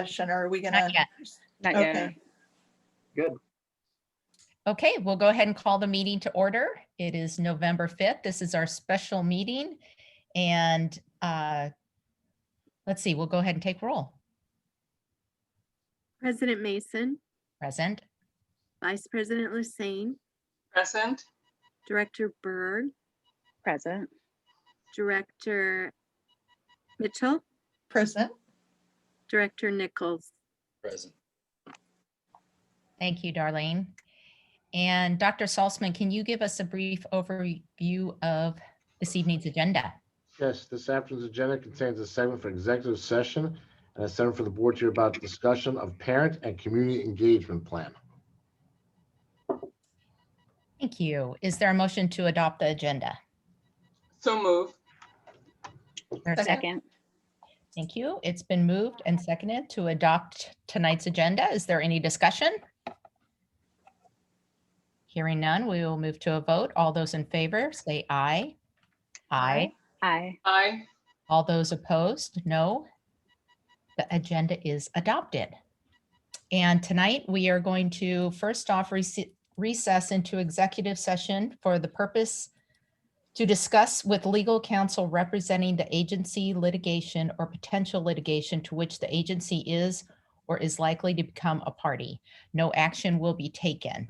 session, or are we Not gonna? yet. Not yet. Okay, Good. Okay, we'll go ahead and call the meeting to order. It is November 5th. This is our special meeting. And let's see, we'll go ahead and take roll. President Mason, Present. Vice President Lasane, Present. Director Berg, Present. Director Mitchell, present. Director Nichols. Present. Thank you, Darlene. And Dr. Salzman, can you give us a brief overview of this evening's agenda? Yes, this afternoon's agenda contains a segment for executive session and a segment for the board to hear about discussion of parent and community engagement plan. Thank you. Is there a motion to adopt the agenda? So move. Is there a second? Second. Thank you. It's been moved and seconded to adopt tonight's agenda. Is there any discussion? Hearing none, we will move to a vote. All those in favor, say aye. Aye. Aye. Aye. All those opposed, no. The agenda is adopted. And tonight we are going to first off recess into executive session for the purpose to discuss with legal counsel representing the agency litigation or potential litigation to which the agency is or is likely to become a party. No action will be taken.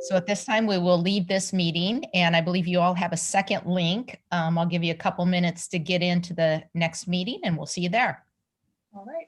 So at this time, we will leave this meeting, and I believe you all have a second link. I'll give you a couple minutes to get into the next meeting, and we'll see you there. All right.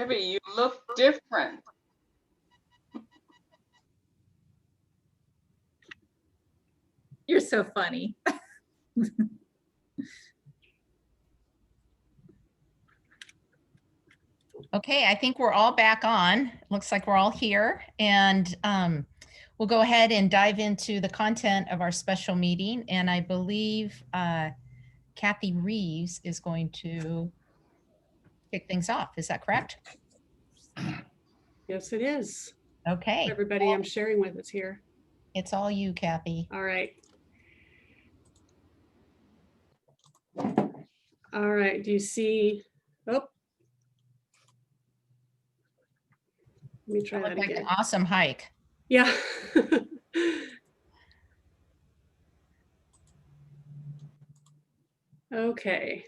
Debbie, you look different. You're so funny. Okay, I think we're all back on. Looks like we're all here, and we'll go ahead and dive into the content of our special meeting. And I believe Kathy Reeves is going to kick things off. Is that correct? Yes, it is. Okay, Everybody I'm sharing with is here. it's all you, Kathy. All right. All right, do you see? Oh. Let me try That that looked like an again. awesome hike. Yeah. Okay.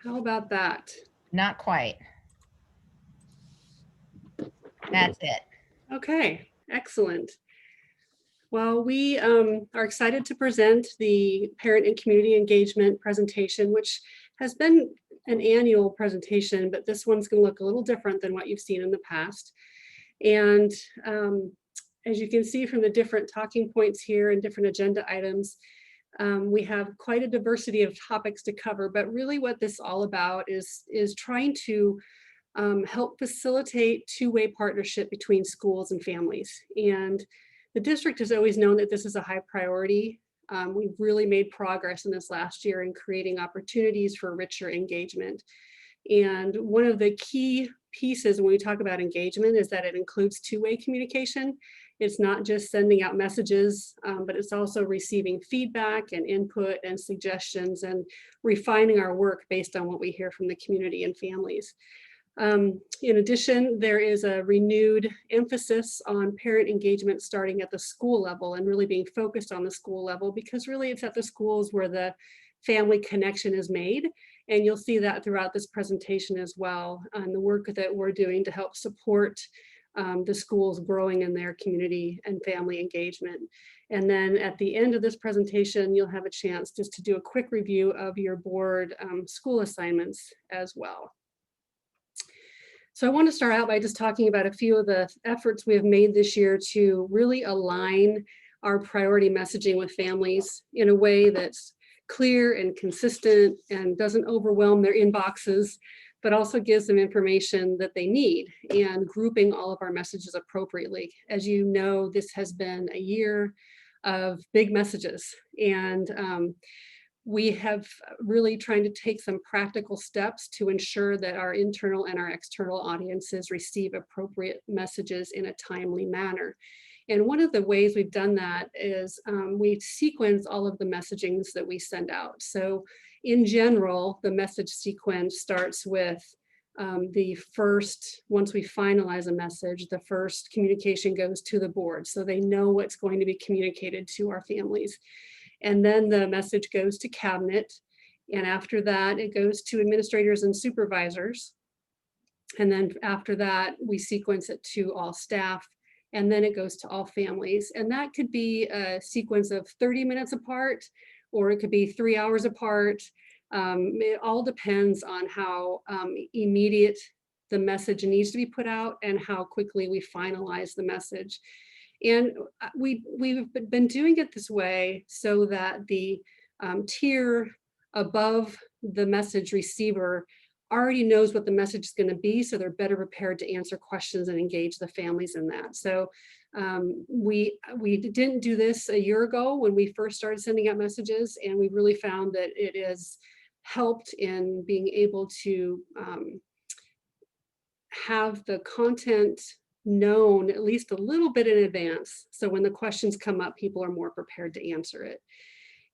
How about that? Not quite. That's it. Okay, excellent. Well, we are excited to present the parent and community engagement presentation, which has been an annual presentation, but this one's going to look a little different than what you've seen in the past. And as you can see from the different talking points here and different agenda items, we have quite a diversity of topics to cover, but really what this is all about is trying to help facilitate two-way partnership between schools and families. And the district has always known that this is a high priority. We've really made progress in this last year in creating opportunities for richer engagement. And one of the key pieces when we talk about engagement is that it includes two-way communication. It's not just sending out messages, but it's also receiving feedback and input and suggestions and refining our work based on what we hear from the community and families. In addition, there is a renewed emphasis on parent engagement starting at the school level and really being focused on the school level, because really it's at the schools where the family connection is made. And you'll see that throughout this presentation as well, and the work that we're doing to help support the schools growing in their community and family engagement. And then at the end of this presentation, you'll have a chance just to do a quick review of your board school assignments as well. So I want to start out by just talking about a few of the efforts we have made this year to really align our priority messaging with families in a way that's clear and consistent and doesn't overwhelm their inboxes, but also gives them information that they need, and grouping all of our messages appropriately. As you know, this has been a year of big messages, and we have really trying to take some practical steps to ensure that our internal and our external audiences receive appropriate messages in a timely manner. And one of the ways we've done that is we sequence all of the messagings that we send out. So in general, the message sequence starts with the first, once we finalize a message, the first communication goes to the board, so they know what's going to be communicated to our families. And then the message goes to cabinet. And after that, it goes to administrators and supervisors. And then after that, we sequence it to all staff. And then it goes to all families. And that could be a sequence of 30 minutes apart, or it could be 3 hours apart. It all depends on how immediate the message needs to be put out and how quickly we finalize the message. And we've been doing it this way so that the tier above the message receiver already knows what the message is going to be, so they're better prepared to answer questions and engage the families in that. So we didn't do this a year ago when we first started sending out messages, and we really found that it has helped in being able to have the content known at least a little bit in advance. So when the questions come up, people are more prepared to answer it.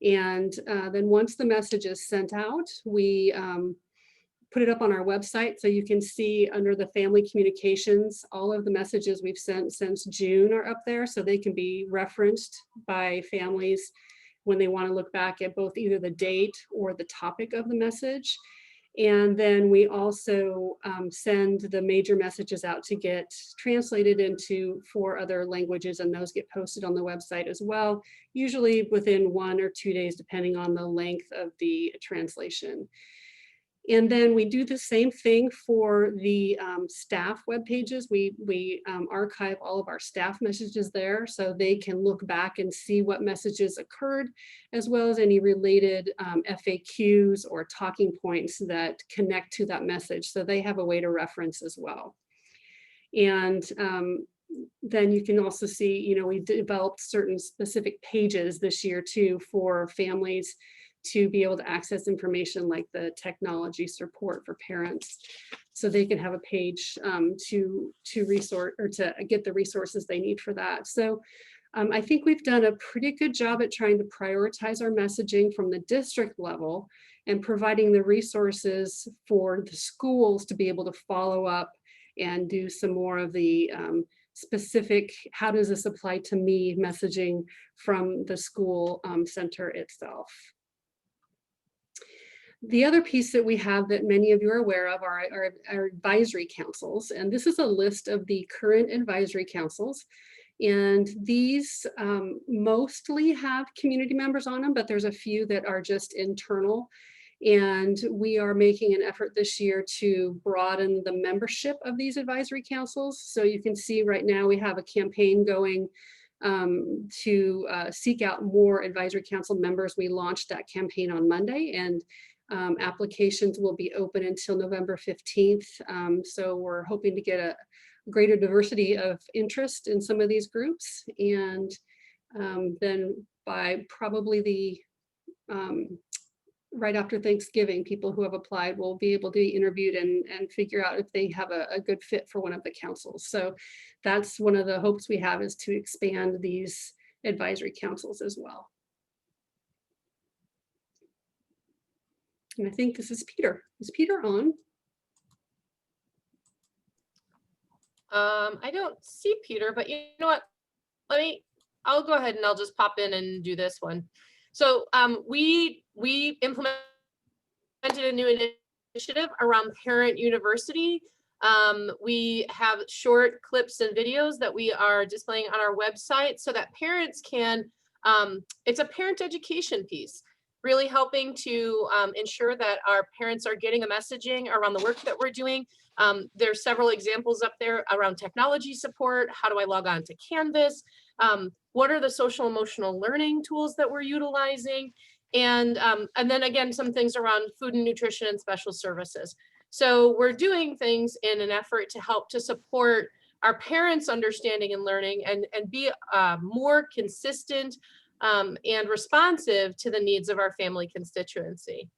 And then once the message is sent out, we put it up on our website, so you can see under the family communications, all of the messages we've sent since June are up there, so they can be referenced by families when they want to look back at both either the date or the topic of the message. And then we also send the major messages out to get translated into 4 other languages, and those get posted on the website as well, usually within 1 or 2 days, depending on the length of the translation. And then we do the same thing for the staff web pages. We archive all of our staff messages there so they can look back and see what messages occurred, as well as any related FAQs or talking points that connect to that message. So they have a way to reference as well. And then you can also see, you know, we developed certain specific pages this year too for families to be able to access information like the technology support for parents. So they can have a page to resort or to get the resources they need for that. So I think we've done a pretty good job at trying to prioritize our messaging from the district level and providing the resources for the schools to be able to follow up and do some more of the specific, how does this apply to me messaging from the school center itself. The other piece that we have that many of you are aware of are our advisory councils. And this is a list of the current advisory councils. And these mostly have community members on them, but there's a few that are just internal. And we are making an effort this year to broaden the membership of these advisory councils. So you can see right now we have a campaign going to seek out more advisory council members. We launched that campaign on Monday, and applications will be open until November 15th. So we're hoping to get a greater diversity of interest in some of these groups. And then by probably the right after Thanksgiving, people who have applied will be able to be interviewed and figure out if they have a good fit for one of the councils. So that's one of the hopes we have, is to expand these advisory councils as well. And I think this is Peter. Is Peter on? I don't see Peter, but you know what? I'll go ahead and I'll just pop in and do this one. So we implemented a new initiative around Parent University. We have short clips and videos that we are displaying on our website so that parents can, it's a parent education piece, really helping to ensure that our parents are getting a messaging around the work that we're doing. There's several examples up there around technology support. How do I log on to Canvas? What are the social emotional learning tools that we're utilizing? And then again, some things around food and nutrition and special services. So we're doing things in an effort to help to support our parents' understanding and learning and be more consistent and responsive to the needs of our family constituency.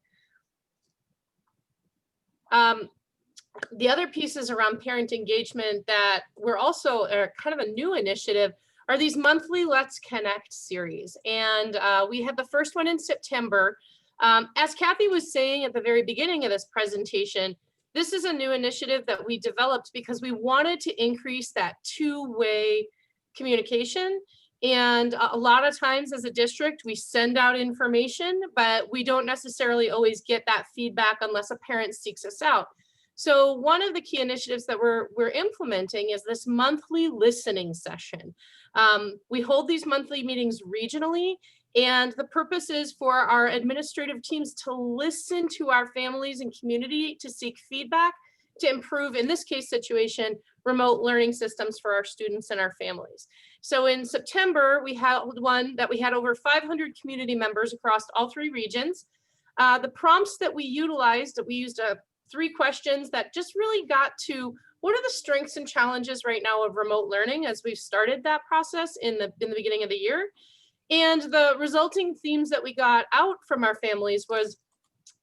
The other pieces around parent engagement that we're also kind of a new initiative are these monthly Let's Connect series. And we had the first one in September. As Kathy was saying at the very beginning of this presentation, this is a new initiative that we developed because we wanted to increase that two-way communication. And a lot of times as a district, we send out information, but we don't necessarily always get that feedback unless a parent seeks us out. So one of the key initiatives that we're implementing is this monthly listening session. We hold these monthly meetings regionally, and the purpose is for our administrative teams to listen to our families and community to seek feedback to improve, in this case situation, remote learning systems for our students and our families. So in September, we had one that we had over 500 community members across all 3 regions. The prompts that we used 3 questions that just really got to what are the strengths and challenges right now of remote learning as we've started that process in the beginning of the year. And the resulting themes that we got out from our families was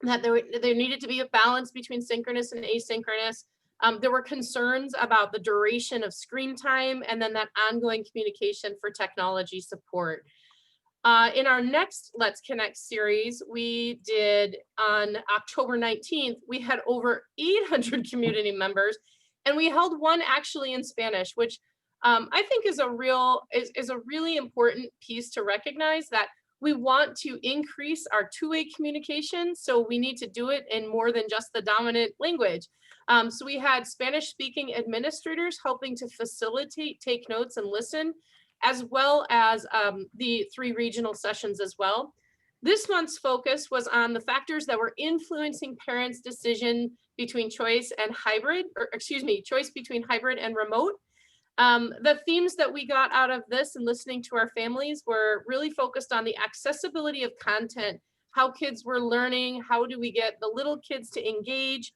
that there needed to be a balance between synchronous and asynchronous. There were concerns about the duration of screen time and then that ongoing communication for technology support. In our next Let's Connect series, we did on October 19th, we had over 800 community members, and we held one actually in Spanish, which I think is a really important piece to recognize that we want to increase our two-way communication. So we need to do it in more than just the dominant language. So we had Spanish-speaking administrators helping to facilitate, take notes, and listen, as well as the 3 regional sessions as well. This month's focus was on the factors that were influencing parents' decision between choice and hybrid, or excuse me, choice between hybrid and remote. The themes that we got out of this and listening to our families were really focused on the accessibility of content, how kids were learning, how do we get the little kids to engage,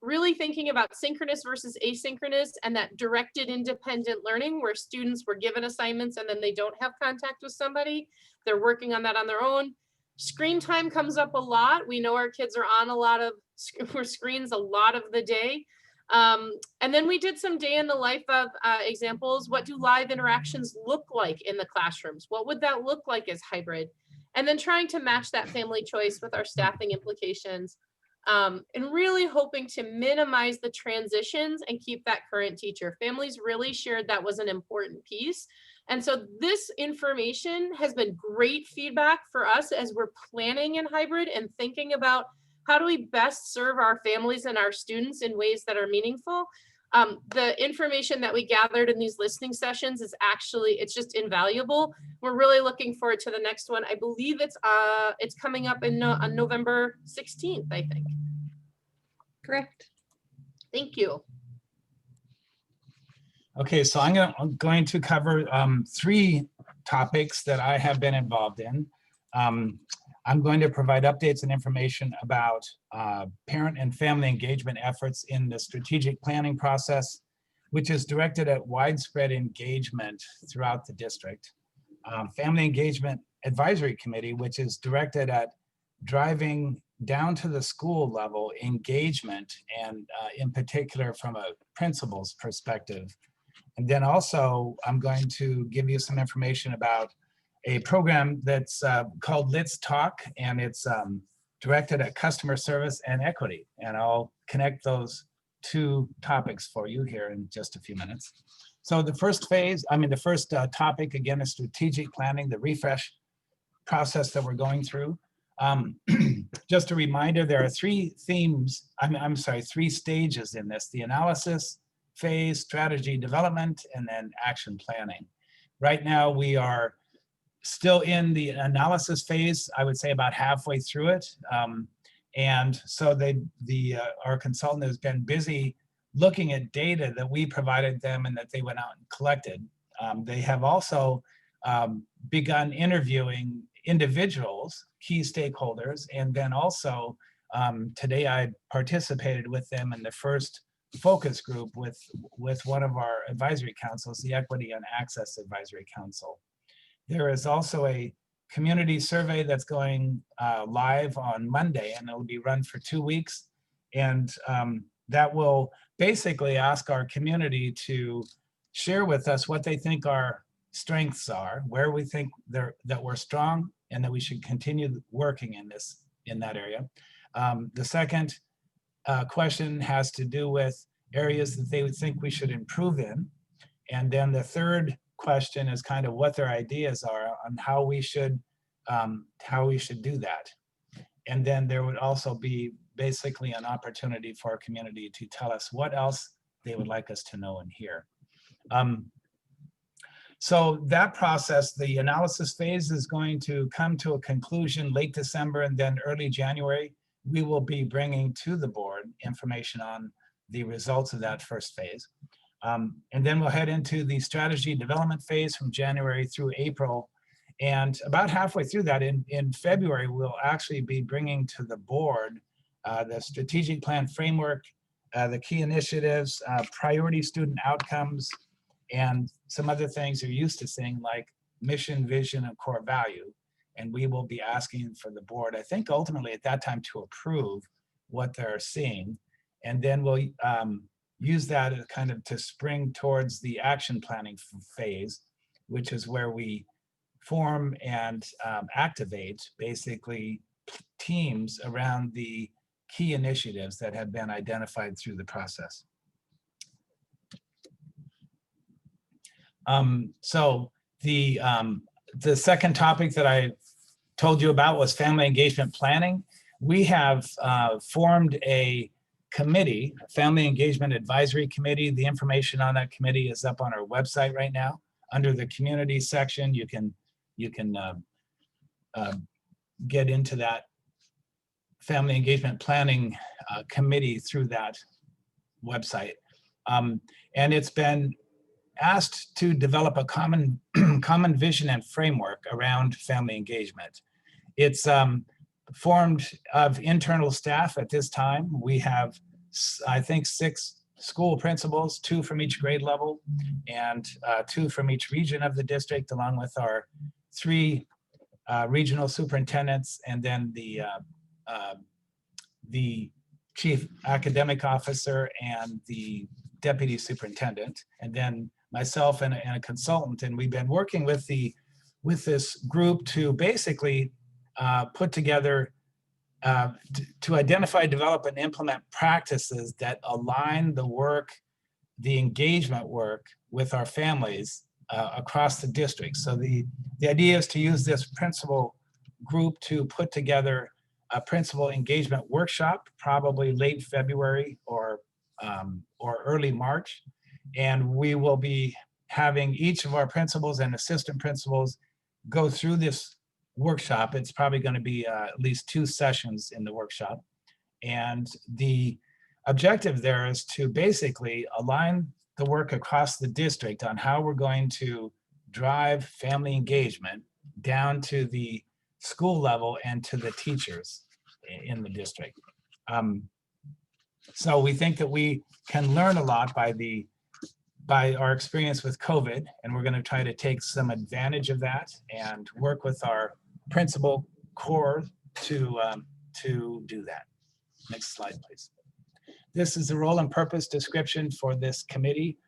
really thinking about synchronous versus asynchronous and that directed independent learning where students were given assignments and then they don't have contact with somebody. They're working on that on their own. Screen time comes up a lot. We know our kids are on a lot of screens a lot of the day. And then we did some day in the life of examples. What do live interactions look like in the classrooms? What would that look like as hybrid? And then trying to match that family choice with our staffing implications, and really hoping to minimize the transitions and keep that current teacher. Families really shared that was an important piece. And so this information has been great feedback for us as we're planning in hybrid and thinking about how do we best serve our families and our students in ways that are meaningful. The information that we gathered in these listening sessions is actually, it's just invaluable. We're really looking forward to the next one. I believe it's coming up on November 16th, I think. Correct. Thank you. Okay, so I'm going to cover 3 topics that I have been involved in. I'm going to provide updates and information about parent and family engagement efforts in the strategic planning process, which is directed at widespread engagement throughout the district. Family Engagement Advisory Committee, which is directed at driving down to the school level engagement and in particular from a principal's perspective. And then also I'm going to give you some information about a program that's called Let's Talk, and it's directed at customer service and equity. And I'll connect those 2 topics for you here in just a few minutes. So the first topic, again, is strategic planning, the refresh process that we're going through. Just a reminder, there are 3 themes, three stages in this: the analysis phase, strategy development, and then action planning. Right now, we are still in the analysis phase, I would say about halfway through it. And so our consultant has been busy looking at data that we provided them and that they went out and collected. They have also begun interviewing individuals, key stakeholders, and then also today I participated with them in the first focus group with one of our advisory councils, the Equity and Access Advisory Council. There is also a community survey that's going live on Monday, and it will be run for 2 weeks. And that will basically ask our community to share with us what they think our strengths are, where we think that we're strong, and that we should continue working in that area. The second question has to do with areas that they would think we should improve in. And then the third question is kind of what their ideas are on how we should do that. And then there would also be basically an opportunity for our community to tell us what else they would like us to know and hear. So that process, the analysis phase, is going to come to a conclusion late December, and then early January, we will be bringing to the board information on the results of that first phase. And then we'll head into the strategy development phase from January through April. And about halfway through that, in February, we'll actually be bringing to the board the strategic plan framework, the key initiatives, priority student outcomes, and some other things you're used to seeing like mission, vision, and core value. And we will be asking for the board, I think ultimately at that time, to approve what they're seeing. And then we'll use that as kind of to spring towards the action planning phase, which is where we form and activate basically teams around the key initiatives that have been identified through the process. So the second topic that I told you about was family engagement planning. We have formed a committee, Family Engagement Advisory Committee. The information on that committee is up on our website right now. Under the community section, you can get into that family engagement planning committee through that website. And it's been asked to develop a common vision and framework around family engagement. It's formed of internal staff at this time. We have, I think, 6 school principals, 2 from each grade level, and 2 from each region of the district, along with our 3 regional superintendents, and then the chief academic officer and the deputy superintendent, and then myself and a consultant. And we've been working with this group to basically put together to identify, develop, and implement practices that align the work, the engagement work with our families across the district. So the idea is to use this principal group to put together a principal engagement workshop, probably late February or early March. And we will be having each of our principals and assistant principals go through this workshop. It's probably going to be at least 2 sessions in the workshop. And the objective there is to basically align the work across the district on how we're going to drive family engagement down to the school level and to the teachers in the district. So we think that we can learn a lot by our experience with COVID, and we're going to try to take some advantage of that and work with our principal core to do that. Next slide, please. This is the role and purpose description for this committee.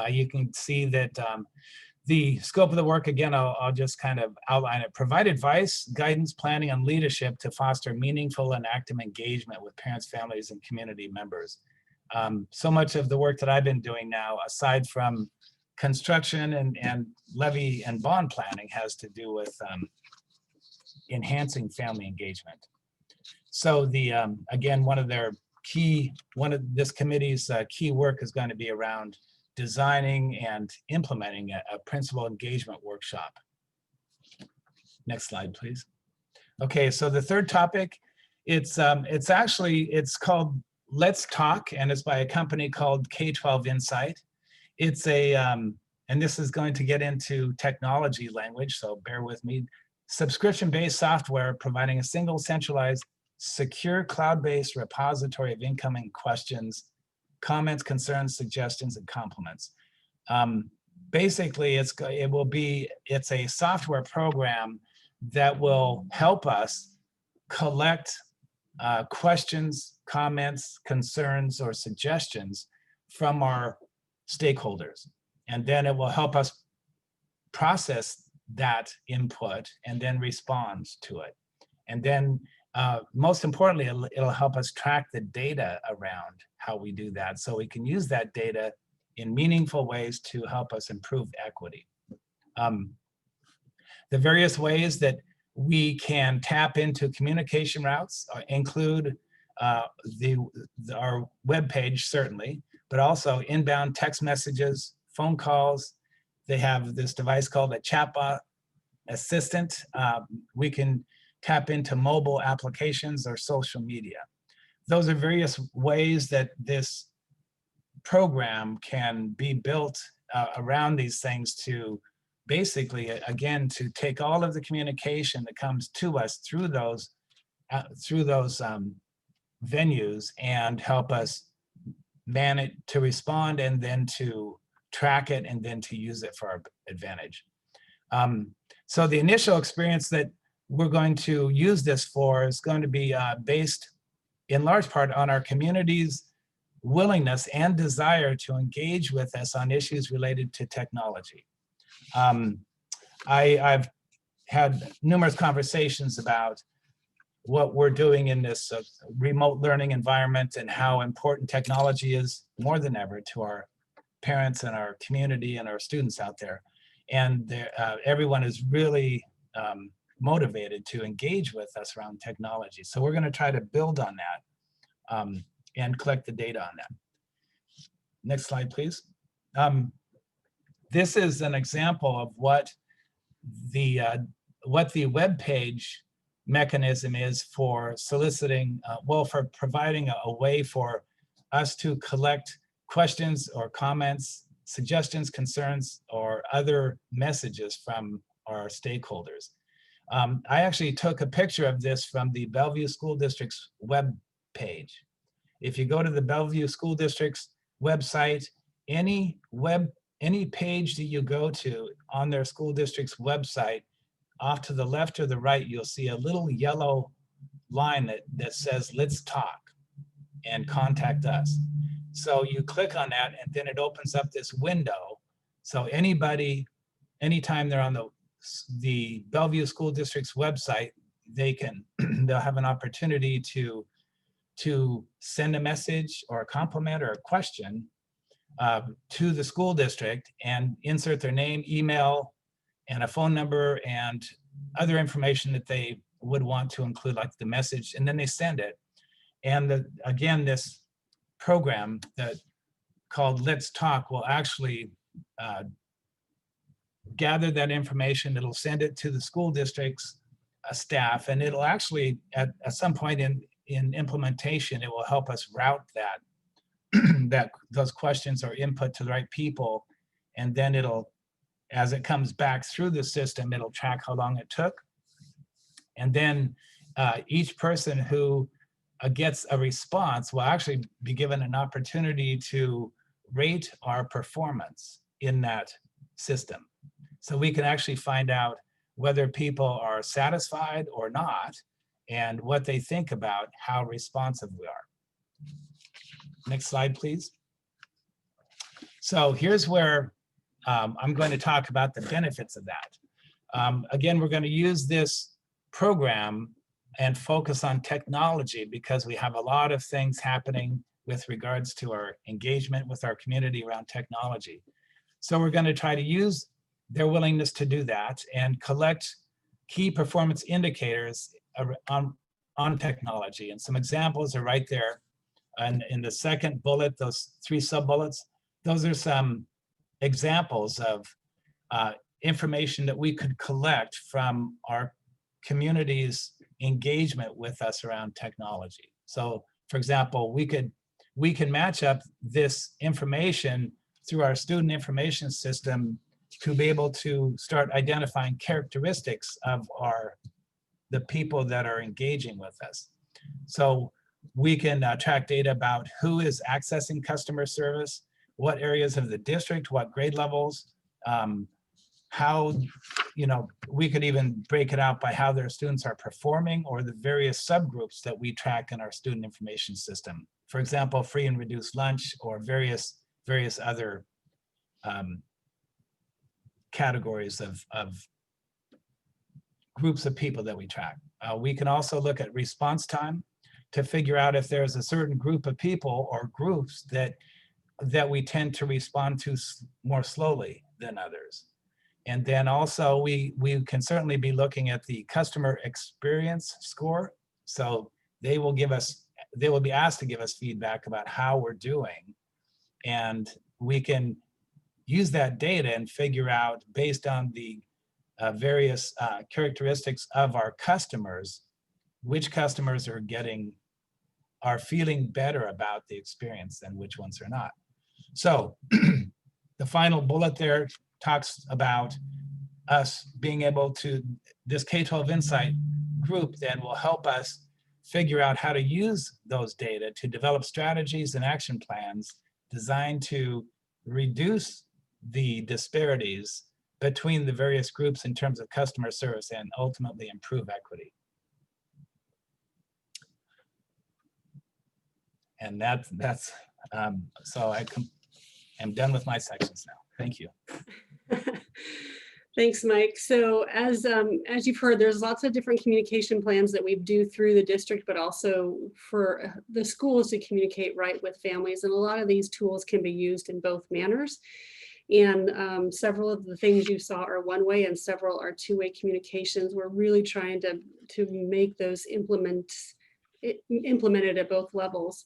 You can see that the scope of the work, again, I'll just kind of outline it. Provide advice, guidance, planning, and leadership to foster meaningful and active engagement with parents, families, and community members. So much of the work that I've been doing now, aside from construction and levy and bond planning, has to do with enhancing family engagement. So again, one of this committee's key work is going to be around designing and implementing a principal engagement workshop. Next slide, please. Okay, so the third topic, it's called Let's Talk, and it's by a company called K-12 Insight. It's and this is going to get into technology language, so bear with me. Subscription-based software providing a single centralized, secure cloud-based repository of incoming questions, comments, concerns, suggestions, and compliments. Basically, it's a software program that will help us collect questions, comments, concerns, or suggestions from our stakeholders. And then it will help us process that input and then respond to it. And then most importantly, it'll help us track the data around how we do that, so we can use that data in meaningful ways to help us improve equity. The various ways that we can tap into communication routes include our webpage, certainly, but also inbound text messages, phone calls. They have this device called a chatbot assistant. We can tap into mobile applications or social media. Those are various ways that this program can be built around these things to basically, again, to take all of the communication that comes to us through those venues and help us manage to respond, and then to track it, and then to use it for our advantage. So the initial experience that we're going to use this for is going to be based in large part on our community's willingness and desire to engage with us on issues related to technology. I've had numerous conversations about what we're doing in this remote learning environment and how important technology is more than ever to our parents and our community and our students out there. And everyone is really motivated to engage with us around technology. So we're going to try to build on that and collect the data on that. Next slide, please. This is an example of what the web page mechanism is for soliciting, for providing a way for us to collect questions or comments, suggestions, concerns, or other messages from our stakeholders. I actually took a picture of this from the Bellevue School District's web page. If you go to the Bellevue School District's website, any page that you go to on their school district's website, off to the left or the right, you'll see a little yellow line that says, let's talk and contact us. So you click on that and then it opens up this window. So anybody, anytime they're on the Bellevue School District's website, they'll have an opportunity to send a message or a compliment or a question to the school district and insert their name, email, and a phone number and other information that they would want to include, like the message, and then they send it. And again, this program that called Let's Talk will actually gather that information. It'll send it to the school district's staff, and it'll actually, at some point in implementation, it will help us route those questions or input to the right people. And then it'll, as it comes back through the system, it'll track how long it took. And then each person who gets a response will actually be given an opportunity to rate our performance in that system. So we can actually find out whether people are satisfied or not, and what they think about how responsive we are. Next slide, please. So here's where I'm going to talk about the benefits of that. Again, we're going to use this program and focus on technology because we have a lot of things happening with regards to our engagement with our community around technology. So we're going to try to use their willingness to do that and collect key performance indicators on technology. And some examples are right there. And in the second bullet, those 3 sub-bullets, those are some examples of information that we could collect from our community's engagement with us around technology. So for example, we can match up this information through our student information system to be able to start identifying characteristics of the people that are engaging with us. So we can track data about who is accessing customer service, what areas of the district, what grade levels, how, we could even break it out by how their students are performing or the various subgroups that we track in our student information system. For example, free and reduced lunch or various other categories of groups of people that we track. We can also look at response time to figure out if there's a certain group of people or groups that we tend to respond to more slowly than others. And then also we can certainly be looking at the customer experience score. So they will be asked to give us feedback about how we're doing. And we can use that data and figure out, based on the various characteristics of our customers, which customers are feeling better about the experience and which ones are not. So the final bullet there talks about us being able to, this K-12 Insight group then will help us figure out how to use those data to develop strategies and action plans designed to reduce the disparities between the various groups in terms of customer service and ultimately improve equity. And that's so I'm done with my sections now. Thank you. Thanks, Mike. So as you've heard, there's lots of different communication plans that we do through the district, but also for the schools to communicate right with families. And a lot of these tools can be used in both manners. And several of the things you saw are one-way and several are two-way communications. We're really trying to make those implemented at both levels.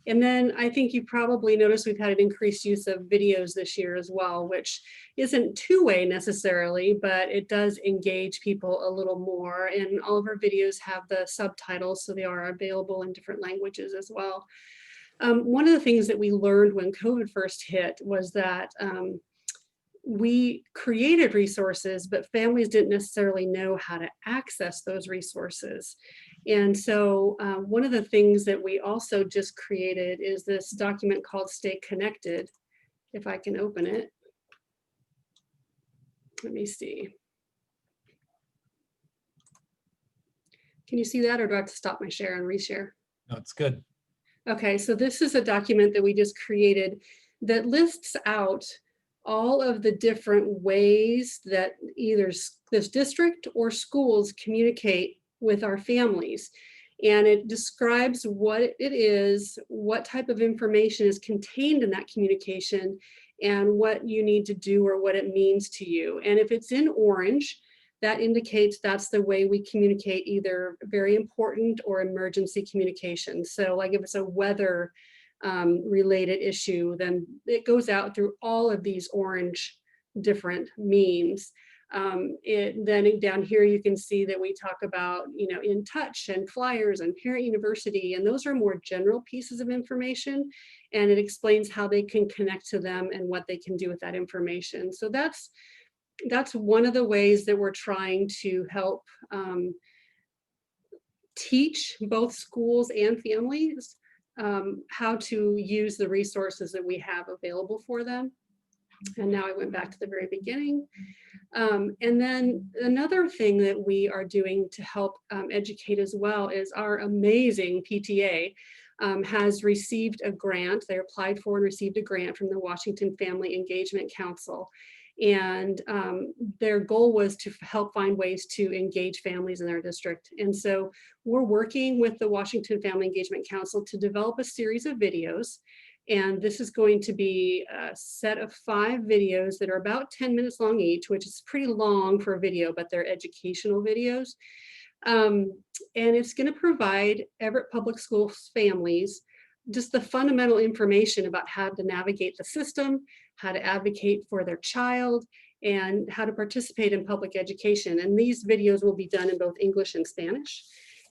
And then I think you probably noticed we've had an increased use of videos this year as well, which isn't two-way necessarily, but it does engage people a little more. And all of our videos have the subtitles, so they are available in different languages as well. One of the things that we learned when COVID first hit was that we created resources, but families didn't necessarily know how to access those resources. And so one of the things that we also just created is this document called Stay Connected. If I can open it. Let me see. Can you see that, or do I have to stop my share and reshare? No, it's good. Okay, so this is a document that we just created that lists out all of the different ways that either this district or schools communicate with our families. And it describes what it is, what type of information is contained in that communication, and what you need to do or what it means to you. And if it's in orange, that indicates that's the way we communicate either very important or emergency communication. So like if it's a weather related issue, then it goes out through all of these orange different means. Then down here you can see that we talk about, you know, In Touch and flyers and Parent University, and those are more general pieces of information, and it explains how they can connect to them and what they can do with that information. So that's one of the ways that we're trying to help teach both schools and families how to use the resources that we have available for them. And now I went back to the very beginning. And then another thing that we are doing to help educate as well is our amazing PTA has received a grant. They applied for and received a grant from the Washington Family Engagement Council. And their goal was to help find ways to engage families in their district. And so we're working with the Washington Family Engagement Council to develop a series of videos. And this is going to be a set of 5 videos that are about 10 minutes long each, which is pretty long for a video, but they're educational videos. And it's going to provide Everett Public Schools families just the fundamental information about how to navigate the system, how to advocate for their child, and how to participate in public education. And these videos will be done in both English and Spanish.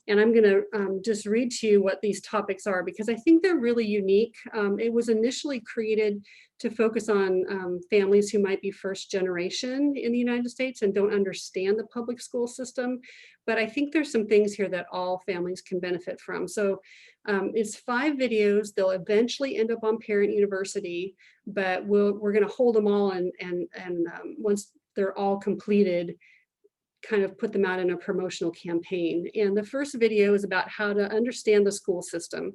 And I'm going to just read to you what these topics are, because I think they're really unique. It was initially created to focus on families who might be first generation in the United States and don't understand the public school system. But I think there's some things here that all families can benefit from. So it's 5 videos. They'll eventually end up on Parent University, but we're going to hold them all, and once they're all completed, kind of put them out in a promotional campaign. And the first video is about how to understand the school system.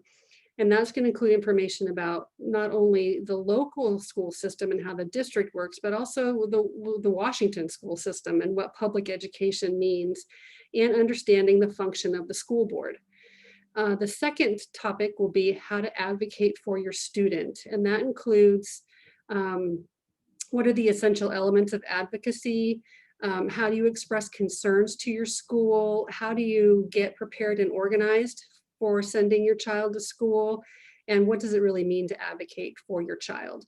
And that's going to include information about not only the local school system and how the district works, but also the Washington school system and what public education means, and understanding the function of the school board. The second topic will be how to advocate for your student. And that includes what are the essential elements of advocacy, how do you express concerns to your school, how do you get prepared and organized for sending your child to school, and what does it really mean to advocate for your child.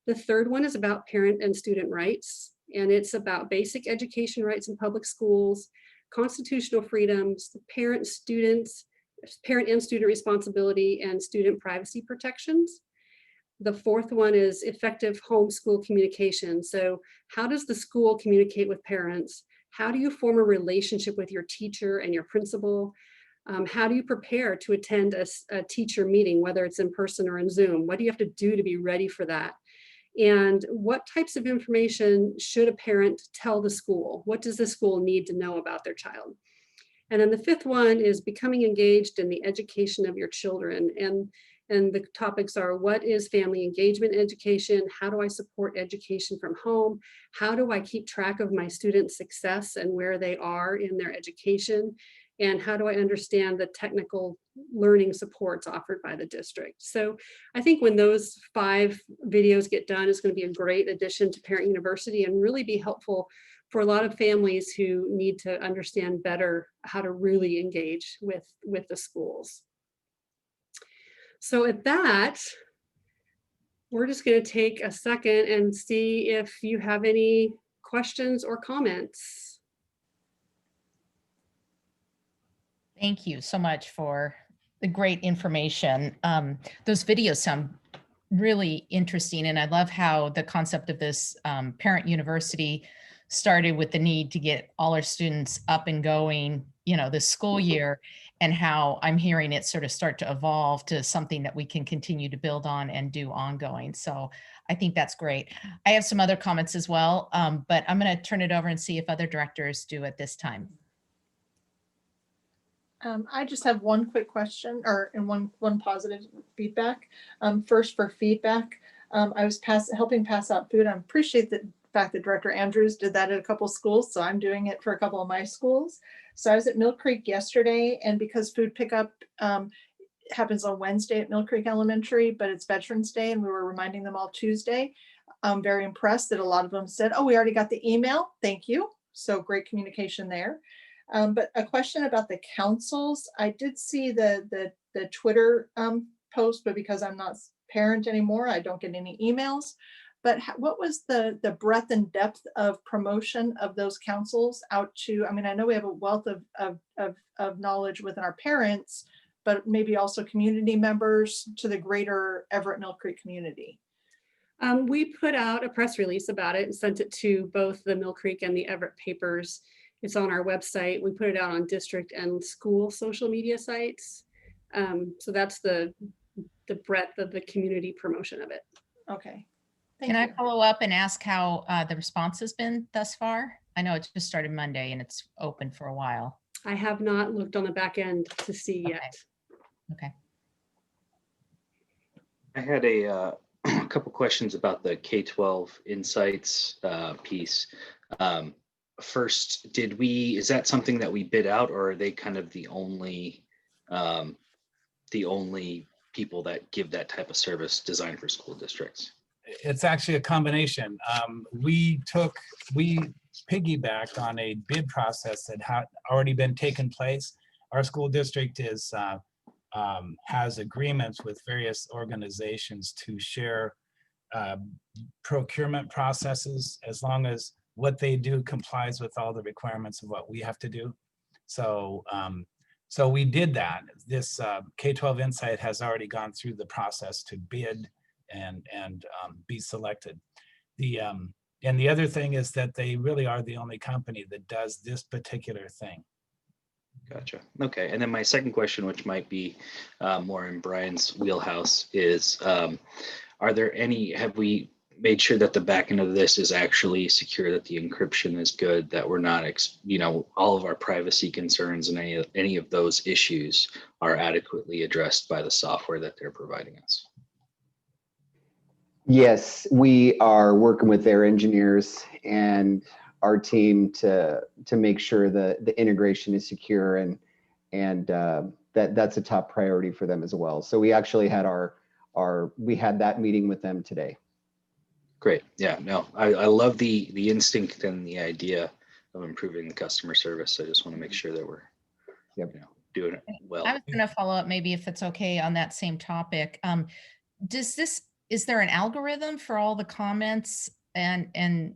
The third one is about parent and student rights, and it's about basic education rights in public schools, constitutional freedoms, parent and student responsibility, and student privacy protections. The fourth one is effective homeschool communication. So how does the school communicate with parents? How do you form a relationship with your teacher and your principal? How do you prepare to attend a teacher meeting, whether it's in person or in Zoom? What do you have to do to be ready for that? And what types of information should a parent tell the school? What does the school need to know about their child? And then the fifth one is becoming engaged in the education of your children. And the topics are, what is family engagement education? How do I support education from home? How do I keep track of my students' success and where they are in their education? And how do I understand the technical learning supports offered by the district? So I think when those 5 videos get done, it's going to be a great addition to Parent University and really be helpful for a lot of families who need to understand better how to really engage with the schools. So at that, we're just going to take a second and see if you have any questions or comments. Thank you so much for the great information. Those videos sound really interesting, and I love how the concept of this parent university started with the need to get all our students up and going, this school year, and how I'm hearing it sort of start to evolve to something that we can continue to build on and do ongoing. So I think that's great. I have some other comments as well, but I'm going to turn it over and see if other directors do at this time. I just have one quick question and one positive feedback. First for feedback, I was helping pass out food. I appreciate the fact that Director Andrews did that at a couple schools. So I'm doing it for a couple of my schools. So I was at Mill Creek yesterday, and because food pickup happens on Wednesday at Mill Creek Elementary, but it's Veterans Day and we were reminding them all Tuesday. I'm very impressed that a lot of them said, oh, we already got the email. Thank you. So great communication there. But a question about the councils. I did see the Twitter post, but because I'm not parent anymore, I don't get any emails. But what was the breadth and depth of promotion of those councils out to? I mean, I know we have a wealth of knowledge within our parents, but maybe also community members to the greater Everett Mill Creek community. We put out a press release about it and sent it to both the Mill Creek and the Everett papers. It's on our website. We put it out on district and school social media sites. So that's the breadth of the community promotion of it. Okay. Can I follow up and ask how the response has been thus far? I know it just started Monday and it's open for a while. I have not looked on the back end to see yet. Okay. I had a couple questions about the K-12 Insights piece. First, is that something that we bid out, or are they kind of the only people that give that type of service designed for school districts? It's actually a combination. We piggybacked on a bid process that had already been taken place. Our school district has agreements with various organizations to share procurement processes as long as what they do complies with all the requirements of what we have to do. So we did that. This K-12 Insight has already gone through the process to bid and be selected. And the other thing is that they really are the only company that does this particular thing. Gotcha. Okay. And then my second question, which might be more in Brian's wheelhouse, is have we made sure that the back end of this is actually secure, that the encryption is good, that we're not, all of our privacy concerns and any of those issues are adequately addressed by the software that they're providing us? Yes, we are working with their engineers and our team to make sure the integration is secure, and that's a top priority for them as well. So we actually had we had that meeting with them today. Great. Yeah, no, I love the instinct and the idea of improving the customer service. I just want to make sure that we're doing it well. I was going to follow up, maybe if it's okay, on that same topic. Is there an algorithm for all the comments and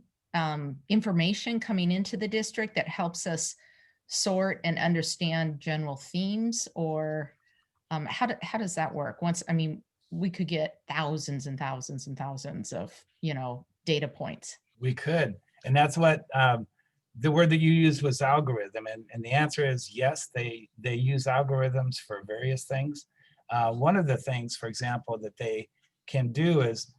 information coming into the district that helps us sort and understand general themes, or how does that work? We could get thousands and thousands and thousands of data points. We could, and that's what the word that you used was algorithm, and the answer is yes. They use algorithms for various things. One of the things, for example, that they can do is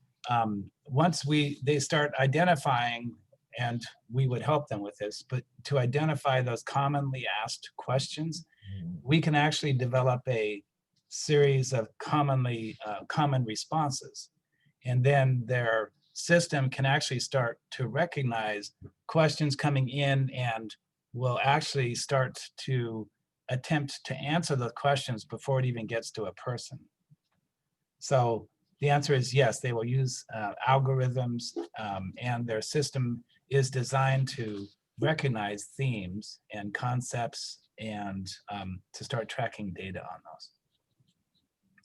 once they start identifying, and we would help them with this, but to identify those commonly asked questions, we can actually develop a series of common responses, and then their system can actually start to recognize questions coming in and will actually start to attempt to answer those questions before it even gets to a person. So the answer is yes, they will use algorithms, and their system is designed to recognize themes and concepts and to start tracking data on those.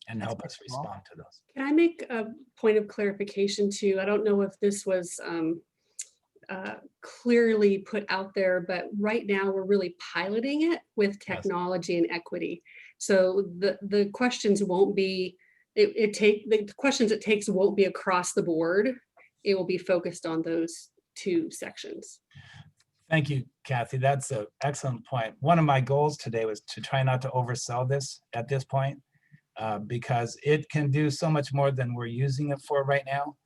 and That's help us pretty cool. respond to those. Can I make a point of clarification too? I don't know if this was clearly put out there, but right now we're really piloting it with Yes. technology and equity. So the questions won't be, the questions it takes won't be across the board. It will be focused on those two sections. Thank you, Kathy. That's an excellent point. One of my goals today was to try not to oversell this at this point, because it can do so much more than we're using it for right now.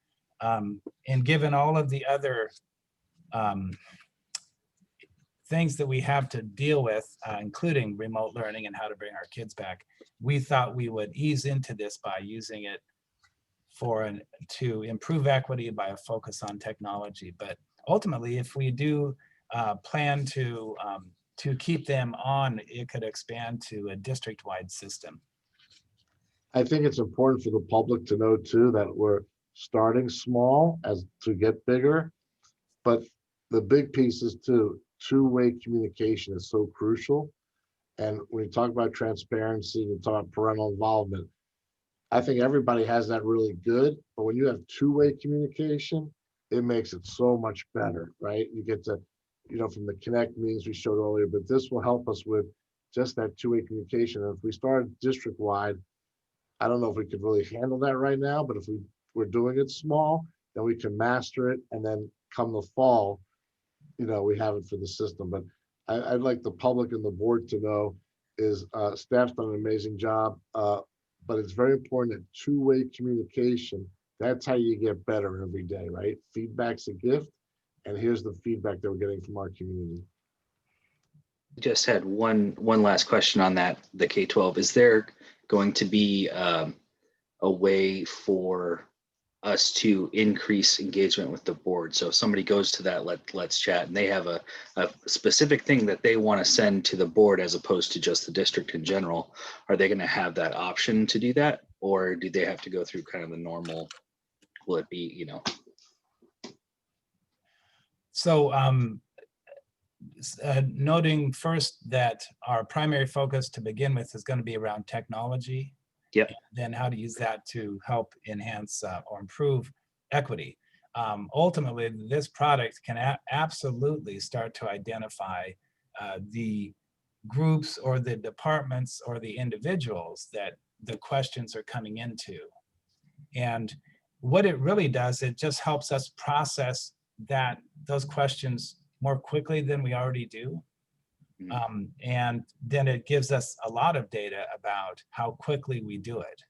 And given all of the other things that we have to deal with, including remote learning and how to bring our kids back, we thought we would ease into this by using it to improve equity by a focus on technology. But ultimately, if we do plan to keep them on, it could expand to a district-wide system. I think it's important for the public to know too, that we're starting small as to get bigger. But the big piece is too, two-way communication is so crucial. And when you talk about transparency, you talk about parental involvement, I think everybody has that really good, but when you have two-way communication, it makes it so much better, right? You get to, from the Connect meetings we showed earlier, but this will help us with just that two-way communication. And if we started district-wide, I don't know if we could really handle that right now, but if we're doing it small, then we can master it. And then come the fall, we have it for the system. But I'd like the public and the board to know is staff's done an amazing job, but it's very important that two-way communication, that's how you get better every day, right? Feedback's a gift. And here's the feedback that we're getting from our community. Just had one last question on that, the K-12. Is there going to be a way for us to increase engagement with the board? So if somebody goes to that Let's Chat and they have a specific thing that they want to send to the board as opposed to just the district in general, are they going to have that option to do that? Or do they have to go through kind of the normal, will it be, So noting first that our primary focus to begin with is going to be around technology. Yep. Then how to use that to help enhance or improve equity. Ultimately, this product can absolutely start to identify the groups or the departments or the individuals that the questions are coming into. And what it really does, it just helps us process those questions more quickly than we already do. And then it gives us a lot of data about how quickly we do it.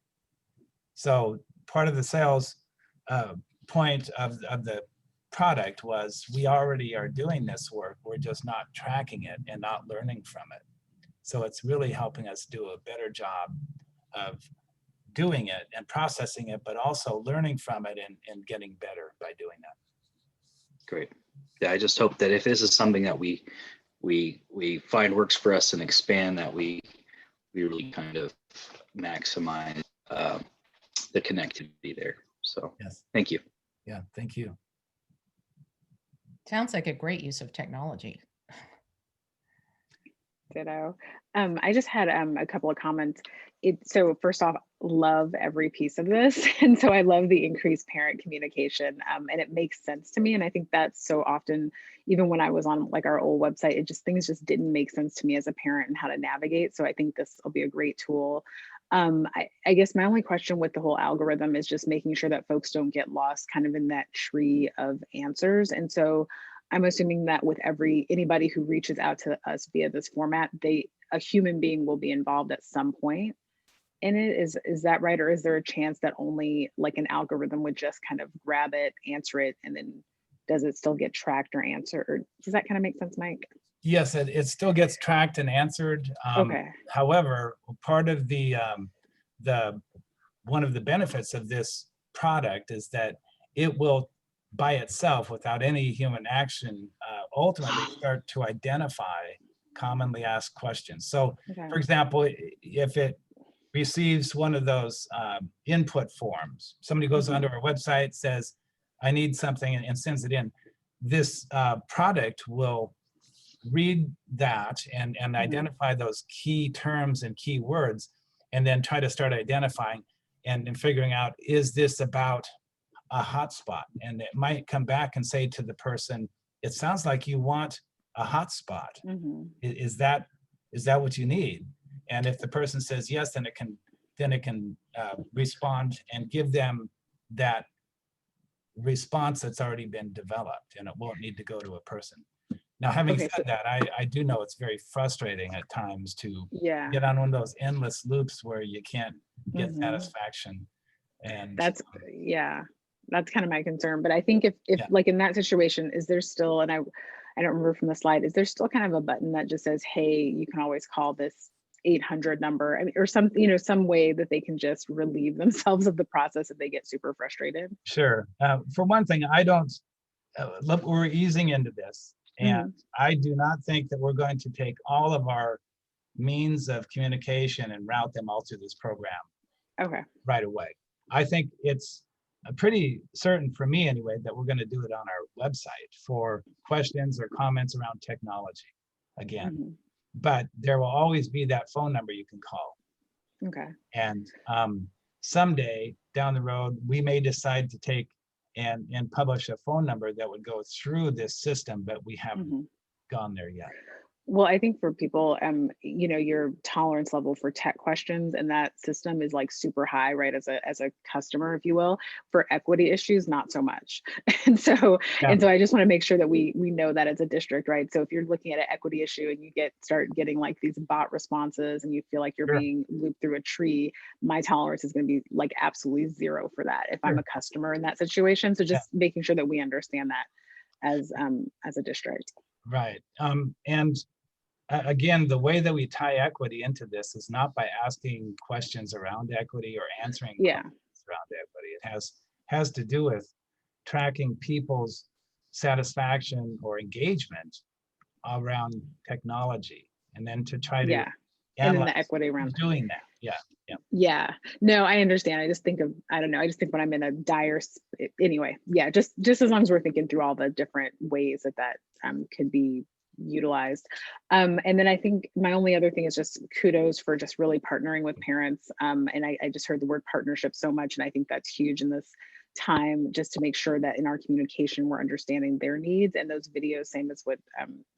So part of the sales point of the product was we already are doing this work. We're just not tracking it and not learning from it. So it's really helping us do a better job of doing it and processing it, but also learning from it and getting better by doing that. Great. Yeah, I just hope that if this is something that we find works for us and expand, that we really kind of maximize the connectivity there. So yes, thank you. Yeah, thank you. Sounds like a great use of technology. Ditto. I just had a couple of comments. So first off, love every piece of this. And so I love the increased parent communication, and it makes sense to me. And I think that's so often, even when I was on like our old website, things just didn't make sense to me as a parent and how to navigate. So I think this will be a great tool. I guess my only question with the whole algorithm is just making sure that folks don't get lost kind of in that tree of answers. And so I'm assuming that with anybody who reaches out to us via this format, a human being will be involved at some point in it. Is that right? Or is there a chance that only like an algorithm would just kind of grab it, answer it, and then does it still get tracked or answered? Does that kind of make sense, Mike? Yes, it still gets tracked and answered. Okay. However, part of one of the benefits of this product is that it will by itself, without any human action, ultimately start to identify commonly asked questions. So, Okay. for example, if it receives one of those input forms, somebody goes onto our website, says, I need something, and sends it in, this product will read that and identify those key terms and key words and then try to start identifying and figuring out, is this about a hotspot? And it might come back and say to the person, it sounds like you want a hotspot. Is that what you need? And if the person says yes, then it can respond and give them that response that's already been developed, and it won't need to go to a person. Now, having Okay, said that, I do know it's very frustrating at times to Yeah. get on one of those endless loops where you can't get Mhm. satisfaction. And That's that's kind of my concern. But I think if Yeah. like in that situation, is there still, and I don't remember from the slide, is there still kind of a button that just says, hey, you can always call this 800 number? I mean, or some, some way that they can just relieve themselves of the process if they get super frustrated. sure, for one thing, I don't look, we're easing into this, and I do not think that we're going to take all of our means of communication and route them all through this program Okay. right away. I think it's pretty certain, for me anyway, that we're going to do it on our website for questions or comments around technology again. But there will always be that phone number you can call. Okay. And someday down the road, we may decide to take and publish a phone number that would go through this system, but we haven't gone there yet. Well, I think for people, your tolerance level for tech questions and that system is like super high, right? As a customer, if you will. For equity issues, not so much. And so I just want to make sure that we know that as a district, right? So if you're looking at an equity issue and you start getting like these bot responses and you feel like you're being looped through a tree, my tolerance is going to be like absolutely zero for that if I'm a customer in that situation. So just making sure that we understand that as a district. Right. And again, the way that we tie equity into this is not by asking questions around equity or answering questions around equity. It has to do with tracking people's satisfaction or engagement around technology, and then to try to and then the analyze equity around doing that. Yeah, no, I understand. I just think when I'm in a dire, anyway, just as long as we're thinking through all the different ways that could be utilized. And then I think my only other thing is just kudos for just really partnering with parents. And I just heard the word partnership so much, and I think that's huge in this time, just to make sure that in our communication we're understanding their needs. And those videos, same as what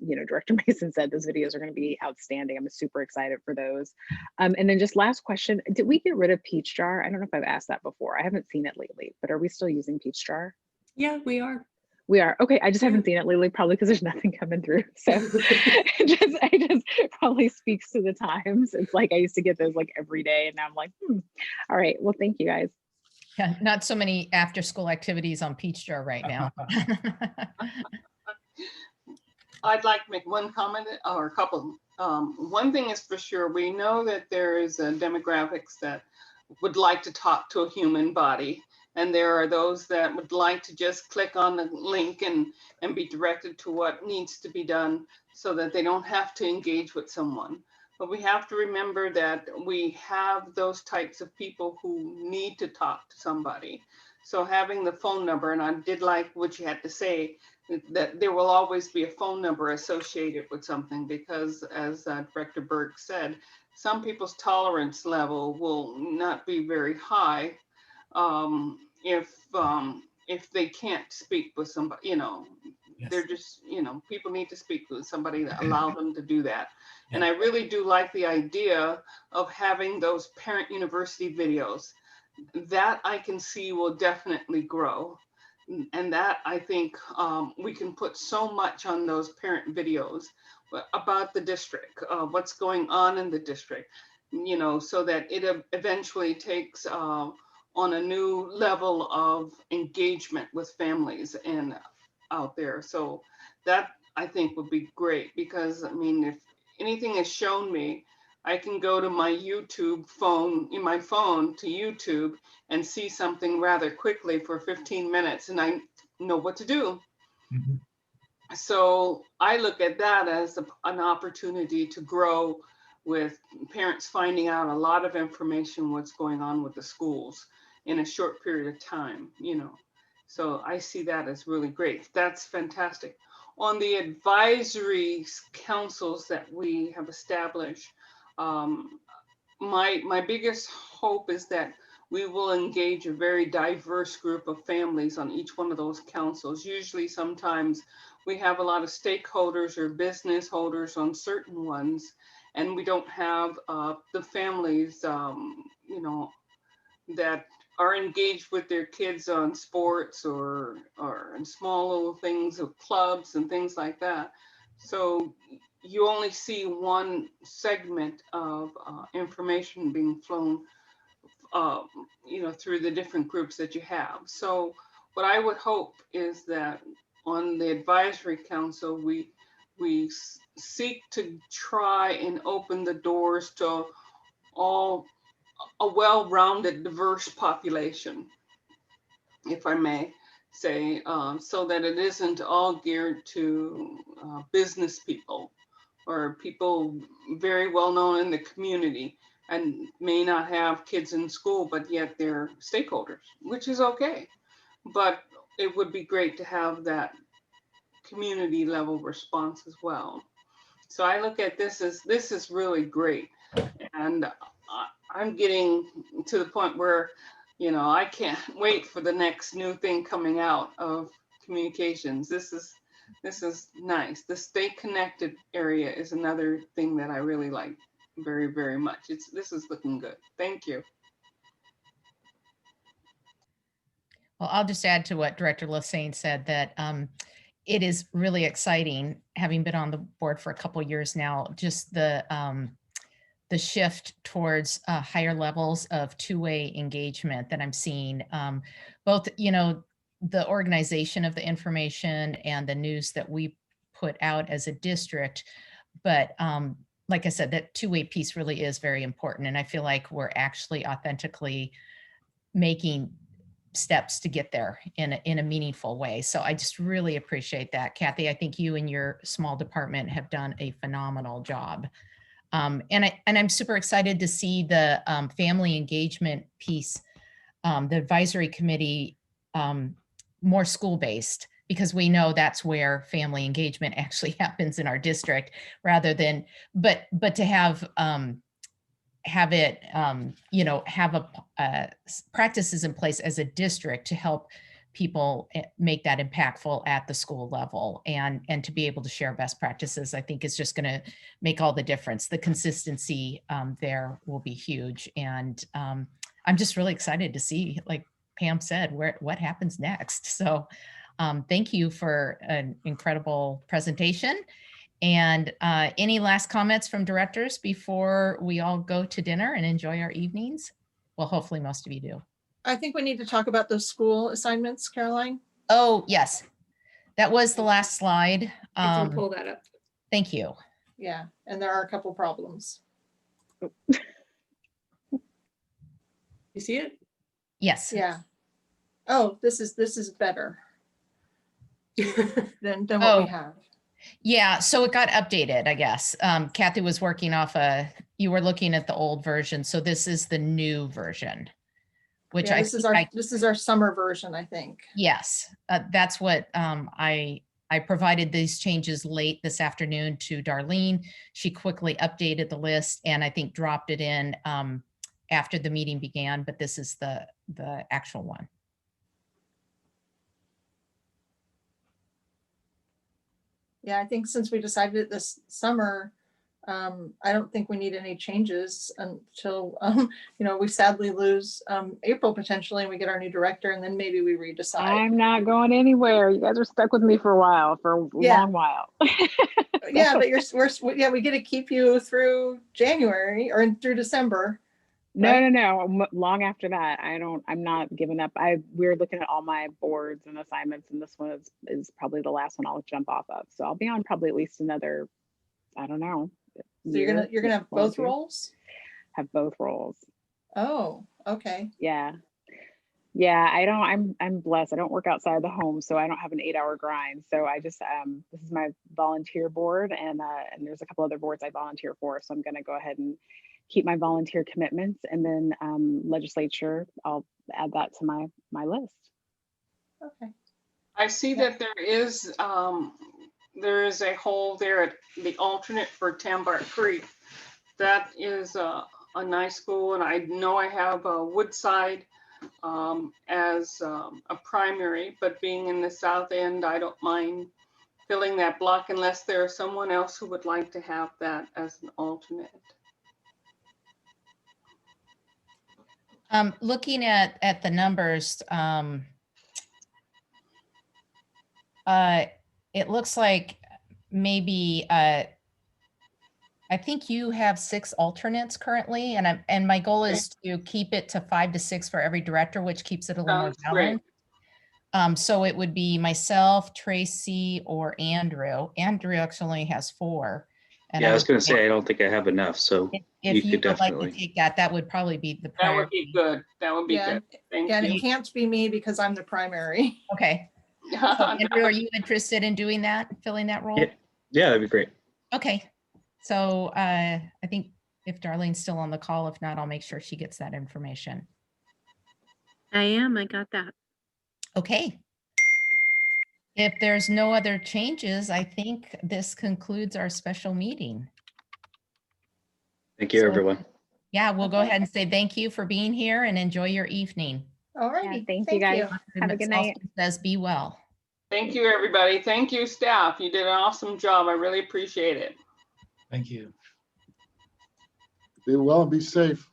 Director Mason said, those videos are going to be outstanding. I'm super excited for those. And then just last question, did we get rid of Peach Jar? I don't know if I've asked that before. I haven't seen it lately, but are we still using Peach Jar? Yeah, we are. We are. Okay, I just haven't seen it lately, probably because there's nothing coming through. So it just probably speaks to the times. It's like I used to get those like every day, and now I'm like, all right, well, thank you guys. Yeah, not so many after-school activities on Peach Jar right now. I'd like to make one comment or a couple. One thing is for sure, we know that there is a demographics that would like to talk to a human body. And there are those that would like to just click on the link and be directed to what needs to be done so that they don't have to engage with someone. But we have to remember that we have those types of people who need to talk to somebody. So having the phone number, and I did like what you had to say, that there will always be a phone number associated with something, because as Director Berg said, some people's tolerance level will not be very high if they can't speak with somebody, they're just, people need to speak with somebody that allow them to do that. And I really do like the idea of having those parent university videos. That I can see will definitely grow. And that I think we can put so much on those parent videos about the district, what's going on in the district, so that it eventually takes on a new level of engagement with families and out there. So that I think would be great, because I mean, if anything has shown me, I can go to my YouTube phone, in my phone to YouTube and see something rather quickly for 15 minutes and I know what to do. So I look at that as an opportunity to grow with parents finding out a lot of information, what's going on with the schools in a short period of time, So I see that as really great. That's fantastic. On the advisory councils that we have established, my biggest hope is that we will engage a very diverse group of families on each one of those councils. Usually, sometimes we have a lot of stakeholders or business holders on certain ones, and we don't have the families, you know, that are engaged with their kids on sports or in small little things of clubs and things like that. So you only see one segment of information being flown, you know, through the different groups that you have. So what I would hope is that on the advisory council, we seek to try and open the doors to all a well-rounded, diverse population, if I may say, so that it isn't all geared to business people or people very well known in the community and may not have kids in school, but yet they're stakeholders, which is okay. But it would be great to have that community level response as well. So I look at this is really great. And I'm getting to the point where, you know, I can't wait for the next new thing coming out of communications. This is nice. The stay connected area is another thing that I really like very, very much. This is looking good. Thank you. Well, I'll just add to what Director Lassane said, that it is really exciting, having been on the board for a couple of years now, just the shift towards higher levels of two-way engagement that I'm seeing. Both, you know, the organization of the information and the news that we put out as a district. But like I said, that two-way piece really is very important. And I feel like we're actually authentically making steps to get there in a meaningful way. So I just really appreciate that. Kathy, I think you and your small department have done a phenomenal job. And I'm super excited to see the family engagement piece, the advisory committee, more school-based, because we know that's where family engagement actually happens in our district, rather than, but to have it, you know, have practices in place as a district to help people make that impactful at the school level, and to be able to share best practices, I think is just going to make all the difference. The consistency there will be huge. And I'm just really excited to see, like Pam said, what happens next. So thank you for an incredible presentation. And any last comments from directors before we all go to dinner and enjoy our evenings? Well, hopefully most of you do. I think we need to talk about those school assignments, Caroline. Oh, yes. That was the last slide. I can pull that up. Thank you. Yeah, and there are a couple problems. You see it? Yes. Yeah. Oh, this is better than what we have. Yeah, so it got updated, I guess. Kathy was working off you were looking at the old version, so this is the new version, which Yeah, this is our summer version, I think. Yes, that's what I provided these changes late this afternoon to Darlene. She quickly updated the list and I think dropped it in after the meeting began, but this is the actual one. Yeah, I think since we decided it this summer, I don't think we need any changes until, you know, we sadly lose April potentially, and we get our new director, and then maybe we redecide. I'm not going anywhere. You guys are stuck with me for a while, for a long while. Yeah, but we get to keep you through January or through December. Right? No. Long after that, I'm not giving up. We're looking at all my boards and assignments, and this one is probably the last one I'll jump off of. So I'll be on probably at least another, I don't know. So you're gonna have both roles? Have both roles. Oh, okay. Yeah. I'm blessed. I don't work outside the home, so I don't have an 8-hour grind. So I just this is my volunteer board, and there's a couple other boards I volunteer for. So I'm gonna go ahead and keep my volunteer commitments, and then legislature, I'll add that to my list. Okay. I see that there is a hole there at the alternate for Tambart Creek. That is a nice school, and I know I have Woodside as a primary, but being in the South End, I don't mind filling that block unless there's someone else who would like to have that as an alternate. Looking at the numbers, it looks like maybe, I think you have 6 alternates currently, and my goal is to keep it to 5 to 6 for every director, which keeps it a little more Sounds great. balanced. So it would be myself, Tracy, or Andrew. Andrew actually only has 4. And Yeah, I was would going to think say, I don't think I have enough, so if you could would like to definitely. take that, that would probably be the That would priority. be good. That would be Yeah, good. Thank and you. it can't be me because I'm the primary. Okay. So Andrew, are you interested in doing that, filling that role? Yeah, that'd be great. Okay. So I think if Darlene's still on the call, if not, I'll make sure she gets that information. I am, I got that. Okay. If there's no other changes, I think this concludes our special meeting. Thank you, So, everyone. Yeah, we'll go Okay. ahead and say thank you for being here and enjoy your evening. All Yeah, righty. thank you guys. Have a good night. Says be well. Thank you, everybody. Thank you, staff. You did an awesome job. I really appreciate it. Thank you. Be well and be safe.